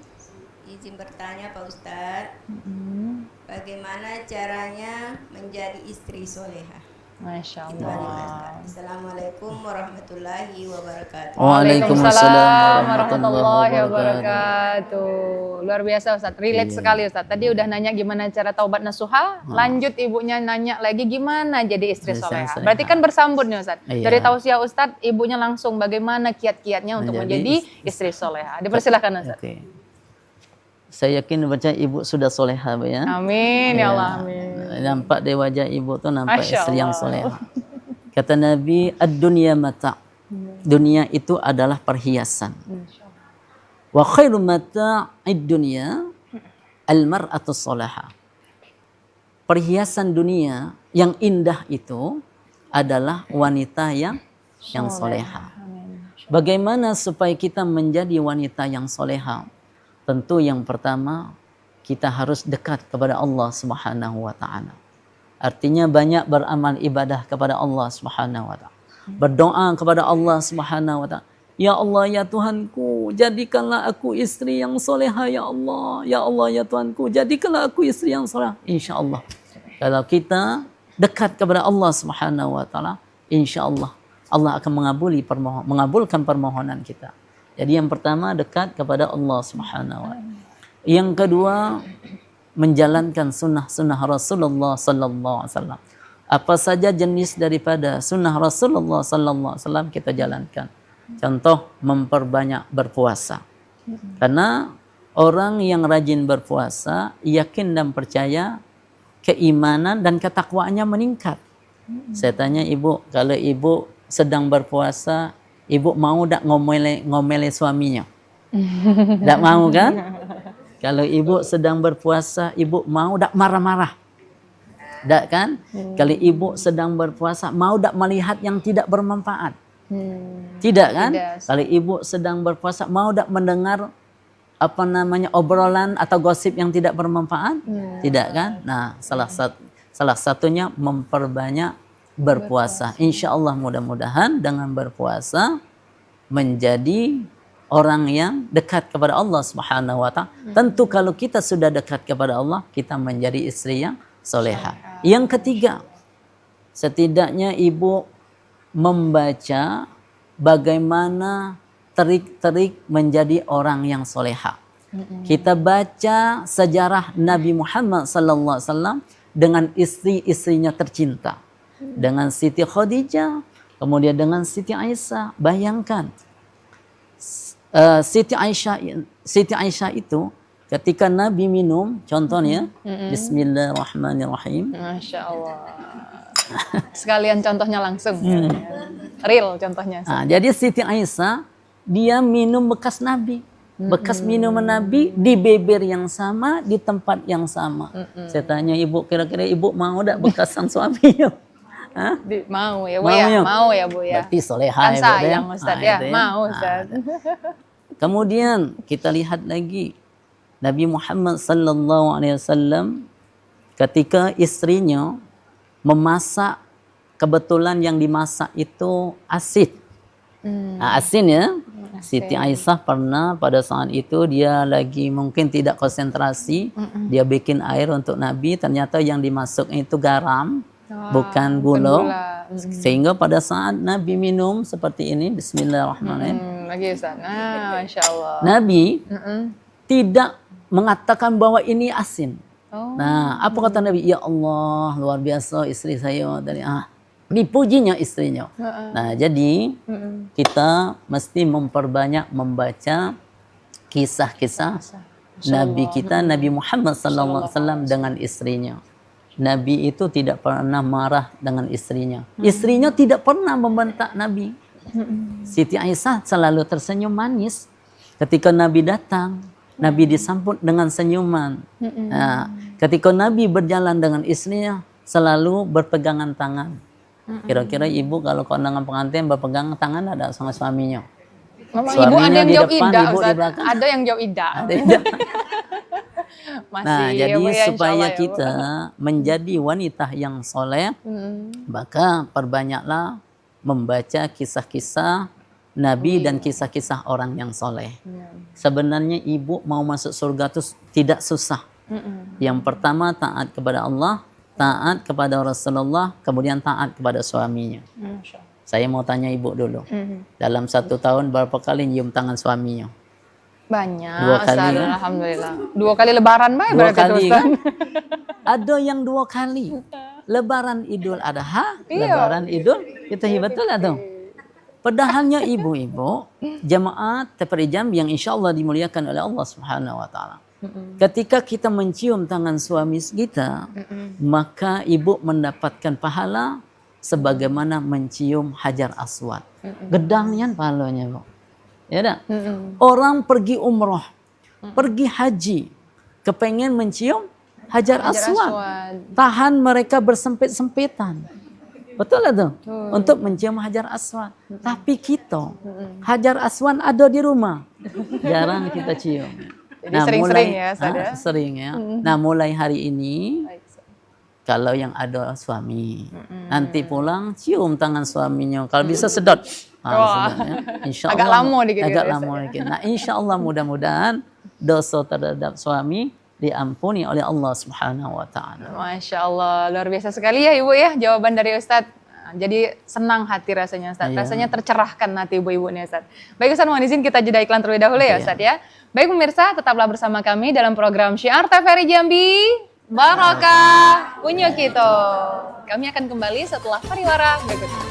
Speaker 5: Izin bertanya Pak Ustadz, bagaimana caranya menjadi istri soleha?
Speaker 2: Masya
Speaker 5: Itu aja, Pak
Speaker 2: Allah.
Speaker 5: Ustadz. Assalamualaikum warahmatullahi wabarakatuh.
Speaker 2: Waalaikumsalam warahmatullahi wabarakatuh. Luar biasa Ustadz, relate sekali Ustadz. Tadi udah nanya gimana cara taubat nasuha, lanjut ibunya nanya lagi gimana jadi istri
Speaker 3: Istri
Speaker 2: soleha.
Speaker 3: soleha.
Speaker 2: Berarti kan bersambut nih Ustadz.
Speaker 3: Iya.
Speaker 2: Dari tausiah Ustadz, ibunya langsung bagaimana kiat-kiatnya untuk menjadi istri soleha. Dipersilakan Ustadz.
Speaker 3: Oke. Saya yakin baca ibu sudah soleha, Bu, ya.
Speaker 2: Amin ya Allah, amin.
Speaker 3: Nampak dari wajah ibu tuh nampak
Speaker 2: Masya
Speaker 3: istri yang
Speaker 2: Allah.
Speaker 3: soleha. Kata Nabi, ad-dunya mata. Dunia itu adalah perhiasan. Wa khairu mata'id dunya al-mar'atu soleha. Perhiasan dunia yang indah itu adalah wanita yang soleha. Bagaimana supaya kita menjadi wanita yang soleha? Tentu yang pertama kita harus dekat kepada Allah Subhanahu wa taala. Artinya banyak beramal ibadah kepada Allah Subhanahu wa taala. Berdoa kepada Allah Subhanahu wa taala. Ya Allah ya Tuhanku, jadikanlah aku istri yang soleha ya Allah. Ya Allah ya Tuhanku, jadikanlah aku istri yang soleha. Insyaallah. Kalau kita dekat kepada Allah Subhanahu wa taala, insyaallah Allah akan mengabulkan permohonan kita. Jadi yang pertama dekat kepada Allah Subhanahu wa taala. Yang kedua menjalankan sunnah Rasulullah sallallahu alaihi wasallam. Apa saja jenis daripada sunnah Rasulullah sallallahu alaihi wasallam kita jalankan. Contoh memperbanyak berpuasa. Karena orang yang rajin berpuasa yakin dan percaya keimanan dan ketakwaannya meningkat. Saya tanya ibu, kalau ibu sedang berpuasa, ibu mau tak ngomeli suaminya? Tak mau kan? Kalau ibu sedang berpuasa, ibu mau tak marah-marah? Tak kan? Kalau ibu sedang berpuasa, mau tak melihat yang tidak bermanfaat? Tidak kan?
Speaker 2: Tidak.
Speaker 3: Kalau ibu sedang berpuasa, mau tak mendengar obrolan atau gosip yang tidak bermanfaat? Tidak kan? Nah, salah satunya memperbanyak berpuasa. Insya Allah mudah-mudahan dengan berpuasa menjadi orang yang dekat kepada Allah Subhanahu wa taala. Tentu kalau kita sudah dekat kepada Allah, kita menjadi istri yang soleha. Yang ketiga, setidaknya ibu membaca bagaimana trik-trik menjadi orang yang soleha. Kita baca sejarah Nabi Muhammad sallallahu alaihi wasallam dengan istri-istrinya tercinta. Dengan Siti Khadijah, kemudian dengan Siti Aisyah. Bayangkan, Siti Aisyah itu ketika Nabi minum, contohnya, Bismillahirrahmanirrahim.
Speaker 2: Masya Allah. Sekalian contohnya langsung. Real contohnya.
Speaker 3: Nah, jadi Siti Aisyah, dia minum bekas Nabi. Bekas minuman Nabi di beber yang sama, di tempat yang sama. Saya tanya ibu, kira-kira ibu mau tak bekasan suaminya? Hah?
Speaker 2: Mau ya Bu
Speaker 3: Mau
Speaker 2: ya?
Speaker 3: ya?
Speaker 2: Mau ya Bu ya?
Speaker 3: Berarti soleha
Speaker 2: Kan
Speaker 3: ya, Bu,
Speaker 2: sayang
Speaker 3: ya?
Speaker 2: Ustadz
Speaker 3: Nah,
Speaker 2: ya?
Speaker 3: itu
Speaker 2: Mau Ustadz.
Speaker 3: Kemudian kita lihat lagi Nabi Muhammad sallallahu alaihi wasallam ketika istrinya memasak, kebetulan yang dimasak itu asin. Asin ya. Siti Aisyah pernah pada saat itu dia lagi mungkin tidak konsentrasi, dia bikin air untuk Nabi, ternyata yang dimasuk itu garam, bukan gula. Sehingga pada saat Nabi minum seperti ini, Bismillahirrahmanirrahim.
Speaker 2: Lagi Ustadz. Nah, Masya Allah.
Speaker 3: Nabi tidak mengatakan bahwa ini asin. Nah, apa kata Nabi? Ya Allah, luar biasa istri saya tadi. Dipujinya istrinya. Nah, jadi kita mesti memperbanyak membaca kisah-kisah Nabi kita, Nabi Muhammad sallallahu alaihi wasallam dengan istrinya. Nabi itu tidak pernah marah dengan istrinya. Istrinya tidak pernah membentak Nabi. Siti Aisyah selalu tersenyum manis. Ketika Nabi datang, Nabi disambut dengan senyuman. Nah, ketika Nabi berjalan dengan istrinya, selalu berpegangan tangan. Kira-kira ibu kalau kondangan pengantin berpegangan tangan ada sama suaminya.
Speaker 2: Memang
Speaker 3: Suaminya
Speaker 2: ibu ada yang
Speaker 3: di
Speaker 2: jawab
Speaker 3: depan,
Speaker 2: ida,
Speaker 3: ibu di
Speaker 2: Ustaz.
Speaker 3: belakang.
Speaker 2: Ada yang jawab ida.
Speaker 3: Ada yang-
Speaker 2: Masih,
Speaker 3: Nah,
Speaker 2: ya,
Speaker 3: jadi
Speaker 2: Bu, ya, insya
Speaker 3: supaya
Speaker 2: Allah, ya, Bu.
Speaker 3: kita menjadi wanita yang soleh, maka perbanyaklah membaca kisah-kisah Nabi dan kisah-kisah orang yang soleh. Sebenarnya ibu mau masuk surga itu tidak susah. Yang pertama taat kepada Allah, taat kepada Rasulullah, kemudian taat kepada suaminya.
Speaker 2: Masya Allah.
Speaker 3: Saya mau tanya ibu dulu. Dalam 1 tahun berapa kali nyium tangan suaminya?
Speaker 2: Banyak,
Speaker 3: 2 kali,
Speaker 2: Ustaz,
Speaker 3: kan?
Speaker 2: alhamdulillah. 2 kali lebaran, Mbak,
Speaker 3: 2
Speaker 2: berarti itu,
Speaker 3: kali
Speaker 2: Ustaz.
Speaker 3: kan? Ada yang 2 kali. Lebaran Idul Adha, Lebaran Idul Fitri, betul atau? Padahalnya ibu-ibu, jemaat TPRI Jambi yang insya Allah dimuliakan oleh Allah Subhanahu Wa Taala. Ketika kita mencium tangan suami kita, maka ibu mendapatkan pahala sebagaimana mencium Hajar Aswad. Gedangnya pahalanya, Bu. Ya dah. Orang pergi umroh, pergi haji, kepengen mencium Hajar Aswad. Tahan mereka bersempit-sempitan. Betul lah tuh. Untuk mencium Hajar Aswad. Tapi kita, Hajar Aswad ada di rumah. Jarang kita cium.
Speaker 2: Jadi sering-sering ya, Ustaz, ya?
Speaker 3: Sering ya. Nah, mulai hari ini, kalau yang ada suami, nanti pulang cium tangan suaminya. Kalau bisa sedot. Sedot ya. Insya
Speaker 2: Agak
Speaker 3: Allah,
Speaker 2: lama dikit.
Speaker 3: agak
Speaker 2: ya,
Speaker 3: lama
Speaker 2: Ustaz, ya.
Speaker 3: dikit. Nah, insya Allah mudah-mudahan dosa terhadap suami diampuni oleh Allah Subhanahu Wa Taala.
Speaker 2: Masya Allah, luar biasa sekali ya Ibu ya jawaban dari Ustadz. Jadi senang hati rasanya Ustadz,
Speaker 3: Iya.
Speaker 2: rasanya tercerahkan hati ibu-ibu nih Ustadz. Baik Ustadz, mohon izin kita jeda iklan terlebih dahulu ya
Speaker 3: Oke,
Speaker 2: Ustadz ya. Baik pemirsa, tetaplah bersama kami dalam program Syiar TVRI Jambi, Barokah Punya Kita. Kami akan kembali setelah pariwara berikut ini.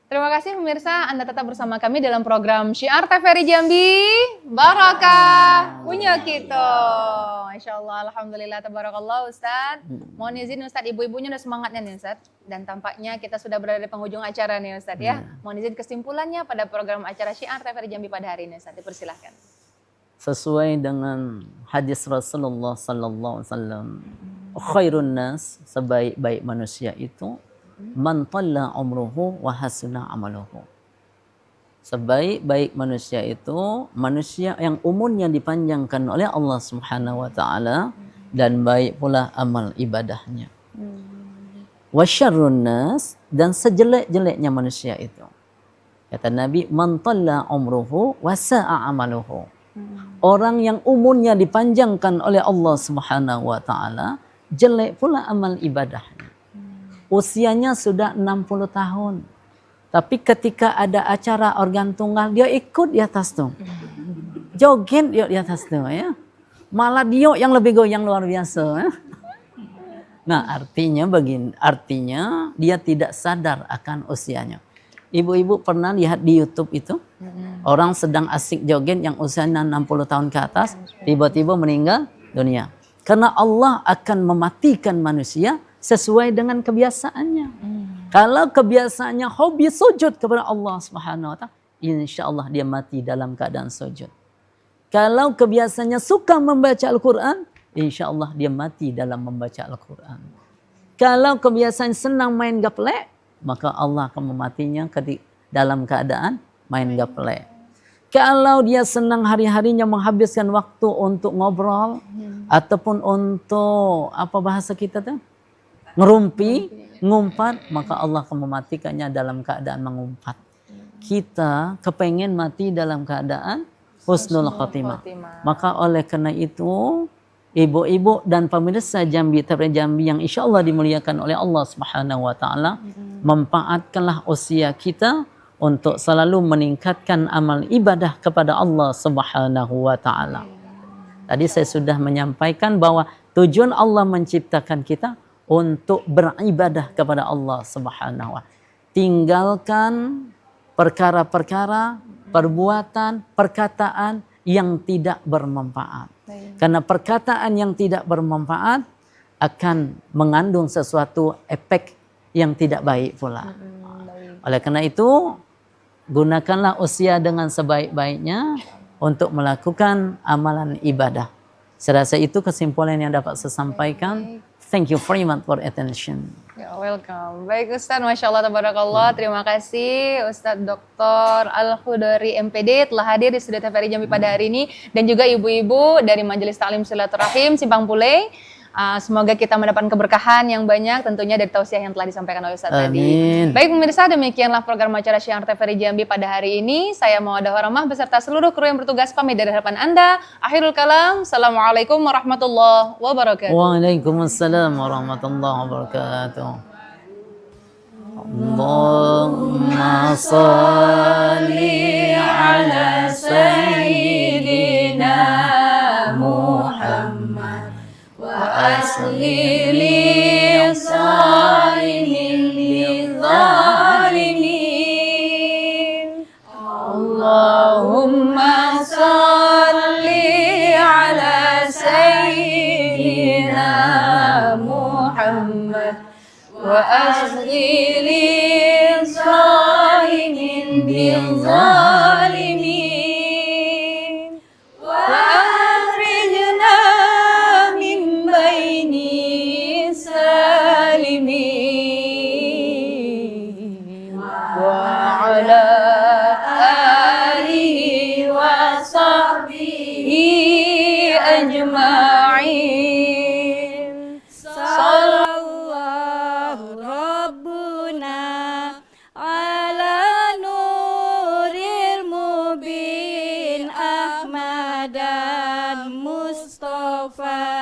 Speaker 2: Terima kasih pemirsa, Anda tetap bersama kami dalam program Syiar TVRI Jambi, Barokah Punya Kita. Masya Allah, Alhamdulillah, Tabarakallah Ustadz. Mohon izin Ustadz, ibu-ibunya udah semangatnya nih Ustadz. Dan tampaknya kita sudah berada di penghujung acara nih Ustadz ya. Mohon izin kesimpulannya pada program acara Syiar TVRI Jambi pada hari ini Ustadz, dipersilahkan.
Speaker 3: Sesuai dengan hadis Rasulullah Sallallahu Alaihi Wasallam, khairun nas, sebaik-baik manusia itu man talla umruhu wa hasuna amaluhu. Sebaik-baik manusia itu manusia yang umurnya dipanjangkan oleh Allah Subhanahu Wa Taala dan baik pula amal ibadahnya. Wa syarrun nas, dan sejelek-jeleknya manusia itu, kata Nabi, man talla umruhu wa sa'a amaluhu. Orang yang umurnya dipanjangkan oleh Allah Subhanahu Wa Taala, jelek pula amal ibadahnya. Usianya sudah 60 tahun. Tapi ketika ada acara organ tunggal, dia ikut di atas tuh. Joget dia di atas tuh ya. Malah dia yang lebih goyang luar biasa ya. Nah, artinya dia tidak sadar akan usianya. Ibu-ibu pernah lihat di YouTube itu? Orang sedang asik joget yang usianya 60 tahun ke atas, tiba-tiba meninggal dunia. Karena Allah akan mematikan manusia sesuai dengan kebiasaannya. Kalau kebiasaannya hobi sujud kepada Allah Subhanahu Wa Taala, insya Allah dia mati dalam keadaan sujud. Kalau kebiasaannya suka membaca Al-Quran, insya Allah dia mati dalam membaca Al-Quran. Kalau kebiasaan senang main gaplek, maka Allah akan mematinya dalam keadaan main gaplek. Kalau dia senang hari-harinya menghabiskan waktu untuk ngobrol, ataupun untuk apa bahasa kita tuh? Ngerumpi, ngumpat, maka Allah akan mematikannya dalam keadaan mengumpat. Kita kepengen mati dalam keadaan husnul khotimah. Maka oleh karena itu, ibu-ibu dan pemirsa Jambi TVRI Jambi yang insya Allah dimuliakan oleh Allah Subhanahu Wa Taala, manfaatkanlah usia kita untuk selalu meningkatkan amal ibadah kepada Allah Subhanahu Wa Taala. Tadi saya sudah menyampaikan bahwa tujuan Allah menciptakan kita untuk beribadah kepada Allah Subhanahu wa Ta'ala. Tinggalkan perkara-perkara, perbuatan, perkataan yang tidak bermanfaat. Karena perkataan yang tidak bermanfaat akan mengandung sesuatu efek yang tidak baik pula. Oleh karena itu, gunakanlah usia dengan sebaik-baiknya untuk melakukan amalan ibadah. Saya rasa itu kesimpulan yang dapat saya sampaikan. Thank you very much for attention.
Speaker 2: Ya, welcome. Baik Ustadz, Masya Allah, Tabarakallah. Terima kasih Ustadz Dr. Al-Khudari MPD telah hadir di Studio TVRI Jambi pada hari ini. Dan juga ibu-ibu dari Majelis Ta'lim Silaturahim Simpang Pule. Semoga kita mendapat keberkahan yang banyak tentunya dari tausiah yang telah disampaikan oleh Ustadz tadi. Baik pemirsa, demikianlah program acara Syiar TVRI Jambi pada hari ini. Saya Mawadah Warahmah beserta seluruh kru yang bertugas pamit dari hadapan Anda. Akhirul kalam, Assalamualaikum warahmatullahi wabarakatuh.
Speaker 3: Waalaikumsalam warahmatullahi wabarakatuh. Allahumma salli ala sayyidina Muhammad وأصلي للصالحين للظالمين اللهم صل على سيدنا محمد وأصلي للصالحين للظالمين أجمعين صلى الله ربنا على نور المبين أحمد المصطفى